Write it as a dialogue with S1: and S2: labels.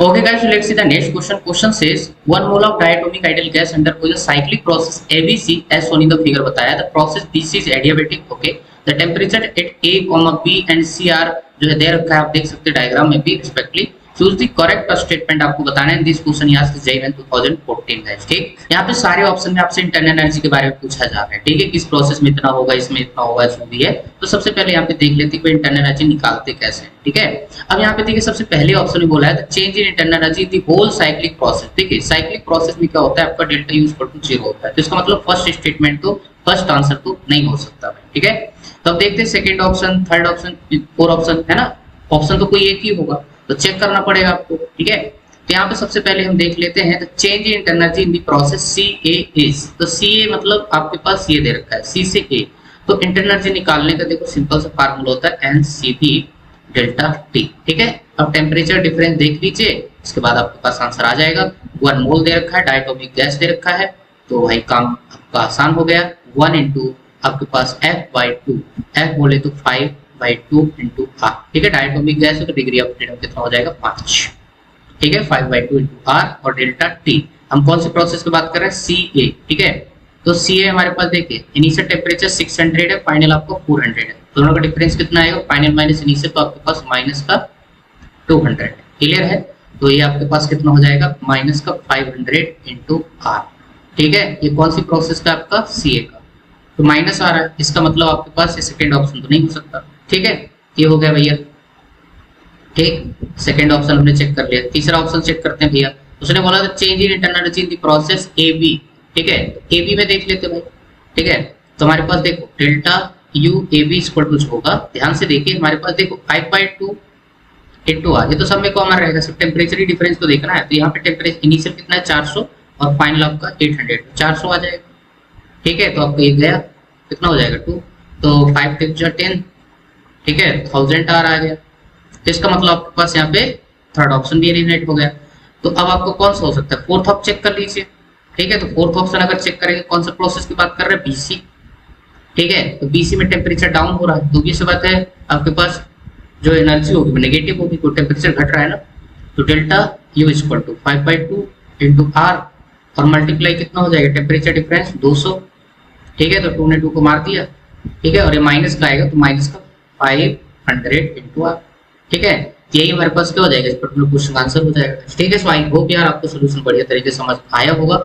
S1: Okay guys, so let's see the next question. Question says one mole of diatomic ideal gas undergoes a cyclic process ABC as shown in the figure बताया. The process BC is adiabatic. Okay. The temperature at A, B and C are जो है दे रखा है, आप देख सकते हैं diagram में भी respectively. Choose the correct statement आपको बताना है. दिस क्वेश्चन यहाँ से JEE 2014 है. ठीक, यहाँ पे सारे ऑप्शन में आपसे इंटरनल एनर्जी के बारे में पूछा जा रहा है. ठीक है, किस प्रोसेस में इतना होगा, इसमें इतना होगा, इसमें भी है. तो सबसे पहले यहाँ पे देख लेते हैं कि इंटरनल एनर्जी निकालते कैसे. ठीक है, अब यहाँ पे देखिए सबसे पहले ऑप्शन में बोला है change in internal energy the whole cyclic process. देखिए साइक्लिक प्रोसेस में क्या होता है, आपका डेल्टा यू इक्वल टू 0 होता है. तो इसका मतलब फर्स्ट स्टेटमेंट तो फर्स्ट आंसर तो नहीं हो सकता. ठीक है, तो अब देखते हैं second option, third option, fourth option है ना. ऑप्शन तो कोई एक ही होगा, तो चेक करना पड़ेगा आपको. ठीक है, तो यहाँ पे सबसे पहले हम देख लेते हैं change in energy in the process CA is. तो CA मतलब आपके पास ये दे रखा है C से A. तो इंटरनल एनर्जी निकालने का देखो सिंपल सा फार्मूला होता है NCV डेल्टा T. ठीक है, अब टेम्परेचर डिफरेंस देख लीजिए, इसके बाद आपके पास आंसर आ जाएगा. 1 मोल दे रखा है, डायटोमिक गैस दे रखा है, तो भाई काम आपका आसान हो गया. 1 इंटू आपके पास F/2, F बोले तो 5/2 इंटू R. ठीक है, डायटोमिक गैस है तो डिग्री ऑफ फ्रीडम कितना हो जाएगा 5. ठीक है, 5/2 इंटू R और डेल्टा T. हम कौन सी प्रोसेस की बात कर रहे हैं, CA. ठीक है, तो CA हमारे पास देखिए इनिशियल टेम्परेचर 600 है, फाइनल आपको 400 है. दोनों का डिफरेंस कितना आएगा, फाइनल माइनस इनिशियल, तो आपके पास माइनस का 200. क्लियर है, तो ये आपके पास कितना हो जाएगा माइनस का 500 इंटू R. ठीक है, ये कौन सी प्रोसेस का आपका CA का, तो माइनस आ रहा है, इसका मतलब आपके पास ये सेकंड ऑप्शन तो नहीं हो सकता. ठीक है, ये हो गया भैया. ठीक, सेकंड ऑप्शन हमने चेक कर लिया. तीसरा ऑप्शन चेक करते हैं भैया. उसने बोला था change in internal energy in the process AB. ठीक है, AB में देख लेते भाई. ठीक है, तो हमारे पास देखो delta U AB equal to होगा, ध्यान से देखिए हमारे पास देखो 5/2 इंटू R. ये तो सब में कॉमन रहेगा, सिर्फ टेम्परेचर ही डिफरेंस तो देखना है. तो यहाँ पे टेम्परेचर इनिशियल कितना है 400 और फाइनल आपका 800, 400 आ जाएगा. ठीक है, तो आपको ये गया कितना हो जाएगा 2, तो 5 × 10. ठीक है, 1000 R आ गया. तो इसका मतलब आपके पास यहाँ पे थर्ड ऑप्शन भी एलिमिनेट हो गया. तो अब आपको कौन सा हो सकता है, फोर्थ ऑप्शन चेक कर लीजिए. ठीक है, तो फोर्थ ऑप्शन अगर चेक करेंगे कौन सा प्रोसेस की बात कर रहे हैं, BC. ठीक है, तो BC में टेम्परेचर डाउन हो रहा है, तो ये बात है आपके पास जो एनर्जी होगी वो नेगेटिव होगी, तो टेम्परेचर घट रहा है ना. तो delta U equal to 5/2 into R और मल्टीप्लाई कितना हो जाएगा टेम्परेचर डिफरेंस 200. ठीक है, तो 2 ने 2 को मार दिया. ठीक है, और ये माइनस का आएगा, तो माइनस का 500 इंटू R. ठीक है, यही हमारे पास क्या हो जाएगा, इस पर्टिकुलर क्वेश्चन का आंसर हो जाएगा. ठीक है, सो आई होप यार आपको सोल्यूशन बढ़िया तरीके से समझ आया होगा.